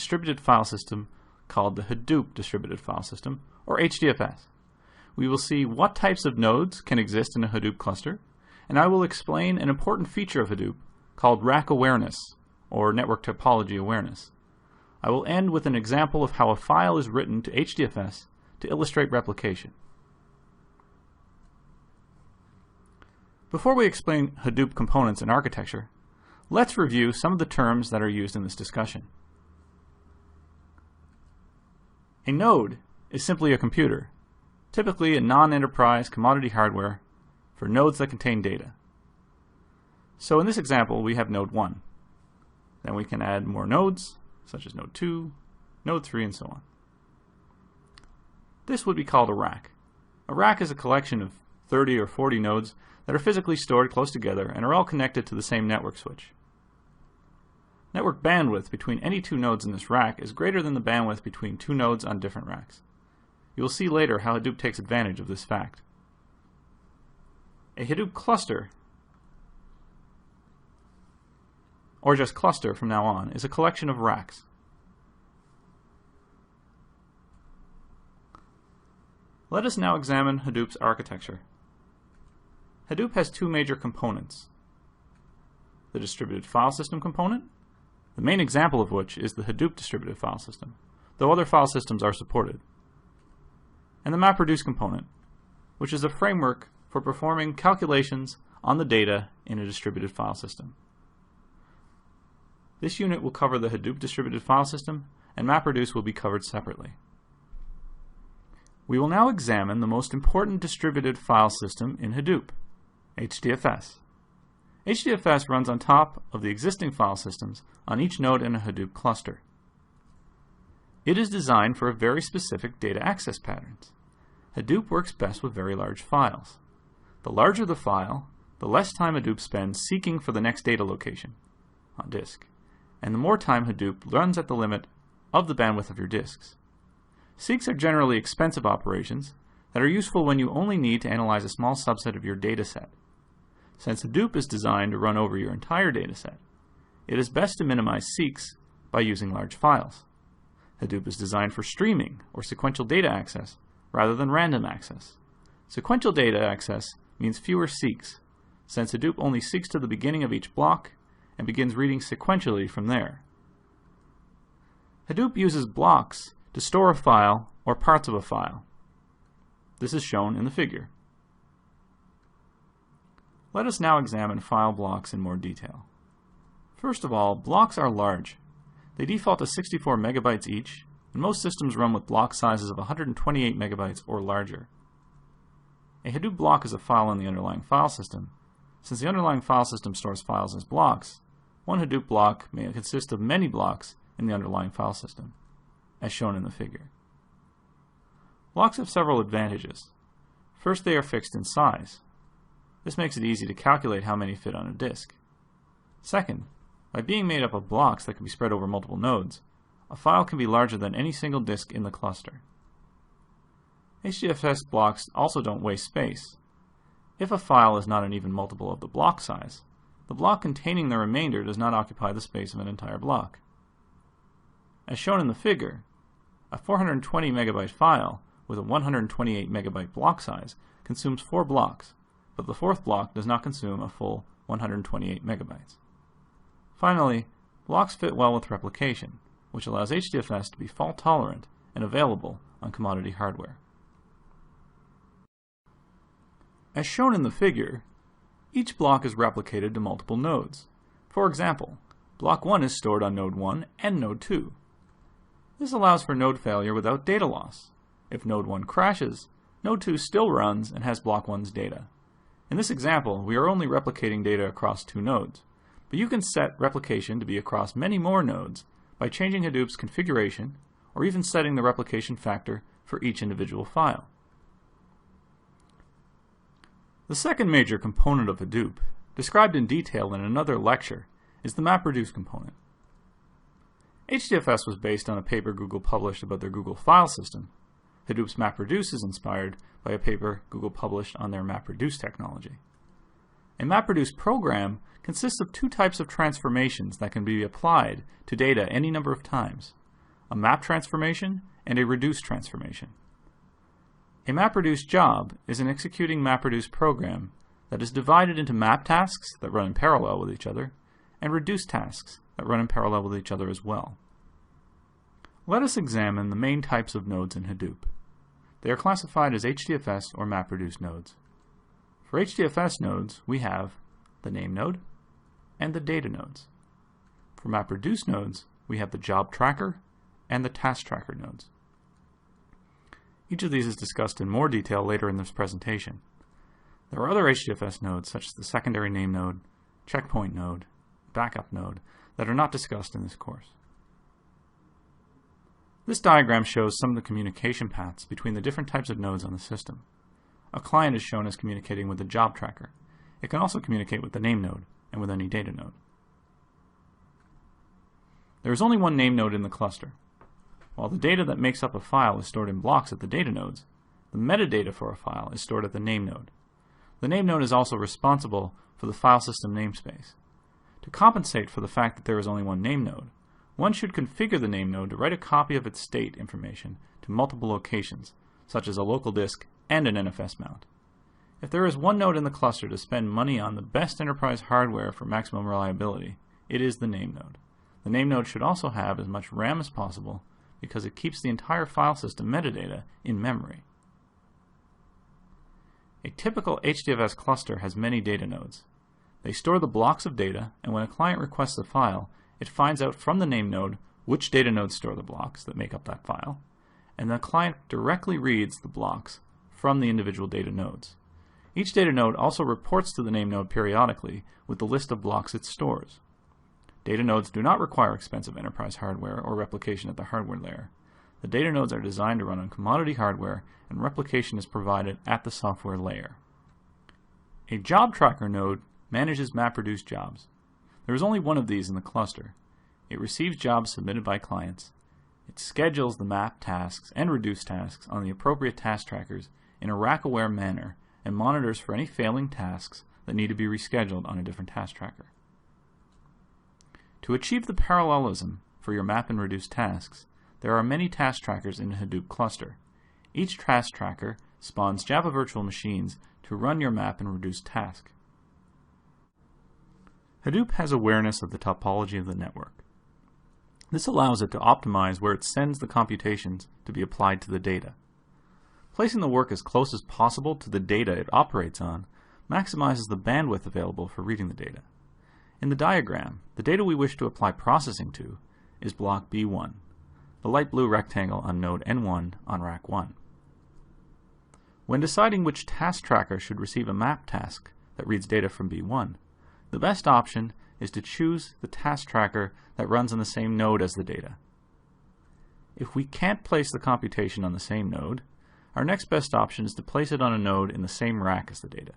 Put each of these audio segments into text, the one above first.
distributed file system called the Hadoop distributed file system, or HDFS. We will see what types of nodes can exist in a Hadoop cluster, and I will explain an important feature of Hadoop called rack awareness, or network topology awareness. I will end with an example of how a file is written to HDFS to illustrate replication. Before we explain Hadoop components and architecture, let's review some of the terms that are used in this discussion. A node is simply a computer, typically a non-enterprise commodity hardware for nodes that contain data. So in this example, we have node 1. Then we can add more nodes, such as node 2, node 3, and so on. This would be called a rack. A rack is a collection of 30 or 40 nodes that are physically stored close together and are all connected to the same network switch. Network bandwidth between any two nodes in this rack is greater than the bandwidth between two nodes on different racks. You will see later how Hadoop takes advantage of this fact. A Hadoop cluster, or just cluster from now on, is a collection of racks. Let us now examine Hadoop's architecture. Hadoop has two major components: the distributed file system component, the main example of which is the Hadoop distributed file system, though other file systems are supported, and the MapReduce component, which is a framework for performing calculations on the data in a distributed file system. This unit will cover the Hadoop distributed file system, and MapReduce will be covered separately. We will now examine the most important distributed file system in Hadoop, HDFS. HDFS runs on top of the existing file systems on each node in a Hadoop cluster. It is designed for very specific data access patterns. Hadoop works best with very large files. The larger the file, the less time Hadoop spends seeking for the next data location on disk, and the more time Hadoop runs at the limit of the bandwidth of your disks. Seeks are generally expensive operations that are useful when you only need to analyze a small subset of your data set. Since Hadoop is designed to run over your entire data set, it is best to minimize seeks by using large files. Hadoop is designed for streaming or sequential data access rather than random access. Sequential data access means fewer seeks, since Hadoop only seeks to the beginning of each block and begins reading sequentially from there. Hadoop uses blocks to store a file or parts of a file. This is shown in the figure. Let us now examine file blocks in more detail. First of all, blocks are large. They default to 64 megabytes each, and most systems run with block sizes of 128 megabytes or larger. A Hadoop block is a file in the underlying file system. Since the underlying file system stores files as blocks, one Hadoop block may consist of many blocks in the underlying file system, as shown in the figure. Blocks have several advantages. First, they are fixed in size. This makes it easy to calculate how many fit on a disk. Second, by being made up of blocks that can be spread over multiple nodes, a file can be larger than any single disk in the cluster. HDFS blocks also don't waste space. If a file is not an even multiple of the block size, the block containing the remainder does not occupy the space of an entire block. As shown in the figure, a 420 megabyte file with a 128 megabyte block size consumes 4 blocks, but the fourth block does not consume a full 128 megabytes. Finally, blocks fit well with replication, which allows HDFS to be fault tolerant and available on commodity hardware. As shown in the figure, each block is replicated to multiple nodes. For example, block 1 is stored on node 1 and node 2. This allows for node failure without data loss. If node 1 crashes, node 2 still runs and has block 1's data. In this example, we are only replicating data across 2 nodes, but you can set replication to be across many more nodes by changing Hadoop's configuration or even setting the replication factor for each individual file. The second major component of Hadoop, described in detail in another lecture, is the MapReduce component. HDFS was based on a paper Google published about their Google file system. Hadoop's MapReduce is inspired by a paper Google published on their MapReduce technology. A MapReduce program consists of 2 types of transformations that can be applied to data any number of times. a map transformation, and a reduce transformation. A MapReduce job is an executing MapReduce program that is divided into map tasks that run in parallel with each other and reduce tasks that run in parallel with each other as well. Let us examine the main types of nodes in Hadoop. They are classified as HDFS or MapReduce nodes. For HDFS nodes, we have the name node and the data nodes. For MapReduce nodes, we have the job tracker and the task tracker nodes. Each of these is discussed in more detail later in this presentation. There are other HDFS nodes, such as the secondary name node, checkpoint node, backup node, that are not discussed in this course. This diagram shows some of the communication paths between the different types of nodes on the system. A client is shown as communicating with the job tracker. It can also communicate with the name node and with any data node. There is only one name node in the cluster. While the data that makes up a file is stored in blocks at the data nodes, the metadata for a file is stored at the name node. The name node is also responsible for the file system namespace. To compensate for the fact that there is only one name node, one should configure the name node to write a copy of its state information to multiple locations, such as a local disk and an NFS mount. If there is one node in the cluster to spend money on the best enterprise hardware for maximum reliability, it is the name node. The name node should also have as much RAM as possible because it keeps the entire file system metadata in memory. A typical HDFS cluster has many data nodes. They store the blocks of data, and when a client requests a file, it finds out from the name node which data nodes store the blocks that make up that file, and the client directly reads the blocks from the individual data nodes. Each data node also reports to the name node periodically with the list of blocks it stores. Data nodes do not require expensive enterprise hardware or replication at the hardware layer. The data nodes are designed to run on commodity hardware, and replication is provided at the software layer. A job tracker node manages MapReduce jobs. There is only one of these in the cluster. It receives jobs submitted by clients. It schedules the map tasks and reduce tasks on the appropriate task trackers in a rack-aware manner and monitors for any failing tasks that need to be rescheduled on a different task tracker. To achieve the parallelism for your map and reduce tasks, there are many task trackers in the Hadoop cluster. Each task tracker spawns Java virtual machines to run your map and reduce task. Hadoop has awareness of the topology of the network. This allows it to optimize where it sends the computations to be applied to the data. Placing the work as close as possible to the data it operates on maximizes the bandwidth available for reading the data. In the diagram, the data we wish to apply processing to is block B1, the light blue rectangle on node N1 on rack 1. When deciding which task tracker should receive a map task that reads data from B1, the best option is to choose the task tracker that runs on the same node as the data. If we can't place the computation on the same node, our next best option is to place it on a node in the same rack as the data.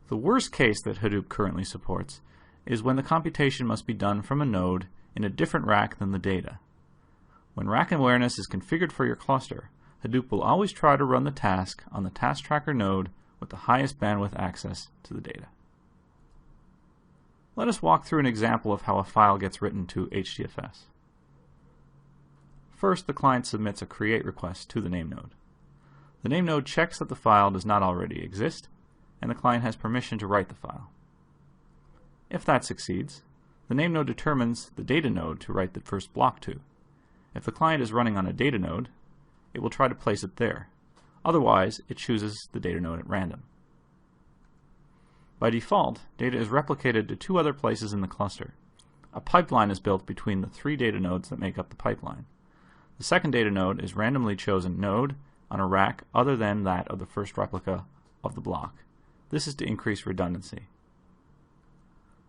The worst case that Hadoop currently supports is when the computation must be done from a node in a different rack than the data. When rack awareness is configured for your cluster, Hadoop will always try to run the task on the task tracker node with the highest bandwidth access to the data. Let us walk through an example of how a file gets written to HDFS. First, the client submits a create request to the name node. The name node checks that the file does not already exist, and the client has permission to write the file. If that succeeds, the name node determines the data node to write the first block to. If the client is running on a data node, it will try to place it there. Otherwise, it chooses the data node at random. By default, data is replicated to two other places in the cluster. A pipeline is built between the three data nodes that make up the pipeline. The second data node is randomly chosen node on a rack other than that of the first replica of the block. This is to increase redundancy.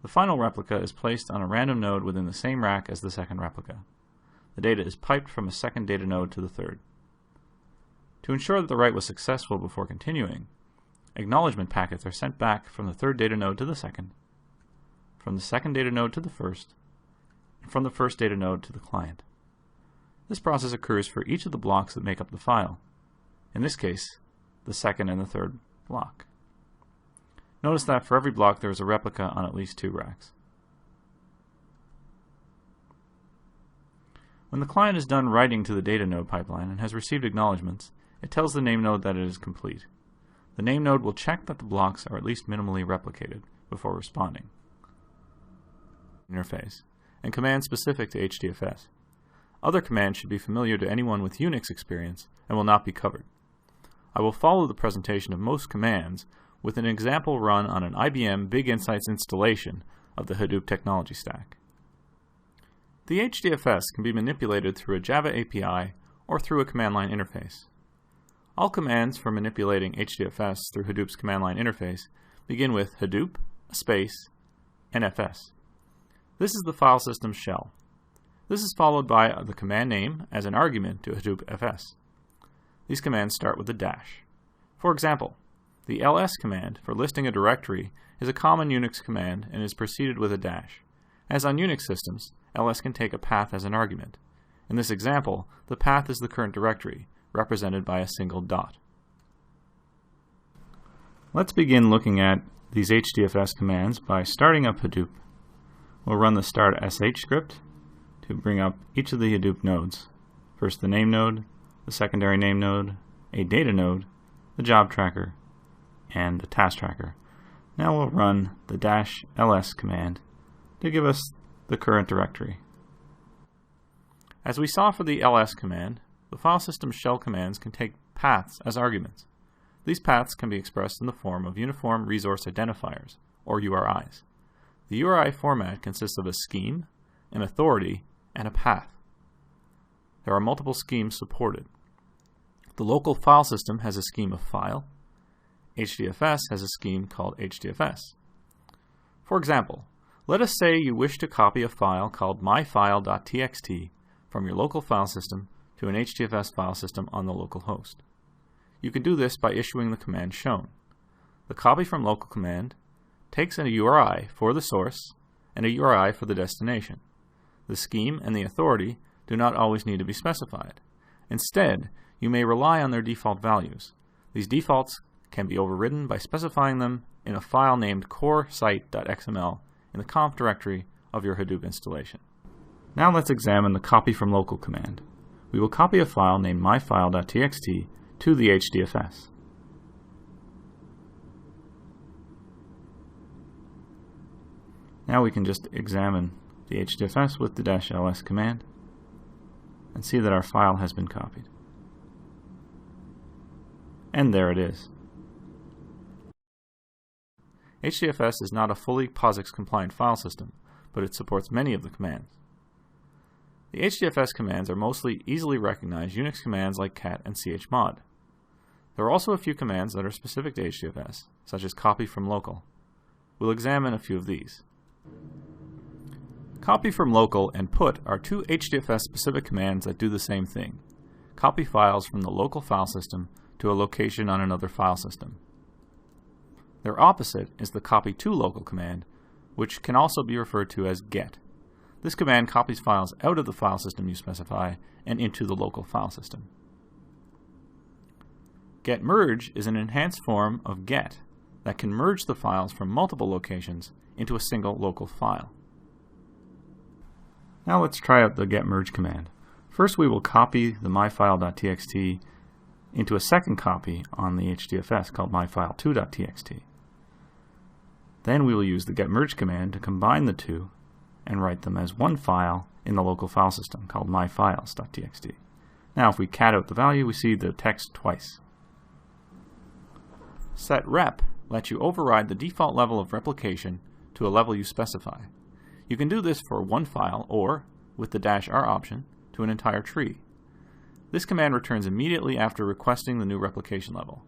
The final replica is placed on a random node within the same rack as the second replica. The data is piped from a second data node to the third. To ensure that the write was successful before continuing, acknowledgement packets are sent back from the third data node to the second, from the second data node to the first, and from the first data node to the client. This process occurs for each of the blocks that make up the file, in this case, the second and the third block. Notice that for every block there is a replica on at least two racks. When the client is done writing to the data node pipeline and has received acknowledgments, it tells the name node that it is complete. The name node will check that the blocks are at least minimally replicated before responding. Interface and commands specific to HDFS. Other commands should be familiar to anyone with Unix experience and will not be covered. I will follow the presentation of most commands with an example run on an IBM Biginfosys installation of the Hadoop technology stack. The HDFS can be manipulated through a Java API or through a command line interface. All commands for manipulating HDFS through Hadoop's command line interface begin with Hadoop, space, and FS. This is the file system shell. This is followed by the command name as an argument to Hadoop FS. These commands start with a dash. For example, the ls command for listing a directory is a common Unix command and is preceded with a dash. As on Unix systems, ls can take a path as an argument. In this example, the path is the current directory, represented by a single dot. Let's begin looking at these HDFS commands by starting up Hadoop. We'll run the start sh script to bring up each of the Hadoop nodes. First the name node, the secondary name node, a data node, the job tracker, and the task tracker. Now we'll run the -ls command to give us the current directory. As we saw for the ls command, the file system shell commands can take paths as arguments. These paths can be expressed in the form of Uniform Resource Identifiers, or URIs. The URI format consists of a scheme, an authority, and a path. There are multiple schemes supported. The local file system has a scheme of file. HDFS has a scheme called HDFS. For example, let us say you wish to copy a file called myfile.txt from your local file system to an HDFS file system on the local host. You can do this by issuing the command shown. The copy from local command takes a URI for the source and a URI for the destination. The scheme and the authority do not always need to be specified. Instead, you may rely on their default values. These defaults can be overridden by specifying them in a file named core-site.xml in the conf directory of your Hadoop installation. Now let's examine the copy from local command. We will copy a file named myfile.txt to the HDFS. Now we can just examine the HDFS with the -ls command and see that our file has been copied. And there it is. HDFS is not a fully POSIX compliant file system, but it supports many of the commands. The HDFS commands are mostly easily recognized Unix commands like cat and chmod. There are also a few commands that are specific to HDFS, such as copy from local. We'll examine a few of these. Copy from local and put are two HDFS specific commands that do the same thing. Copy files from the local file system to a location on another file system. Their opposite is the copy to local command, which can also be referred to as get. This command copies files out of the file system you specify and into the local file system. Get merge is an enhanced form of get that can merge the files from multiple locations into a single local file. Now let's try out the get merge command. First we will copy the myfile.txt into a second copy on the HDFS called myfile2.txt. Then we will use the get merge command to combine the two and write them as one file in the local file system called myfiles.txt. Now if we cat out the value, we see the text twice. Set rep lets you override the default level of replication to a level you specify. You can do this for one file or, with the -r option, to an entire tree. This command returns immediately after requesting the new replication level.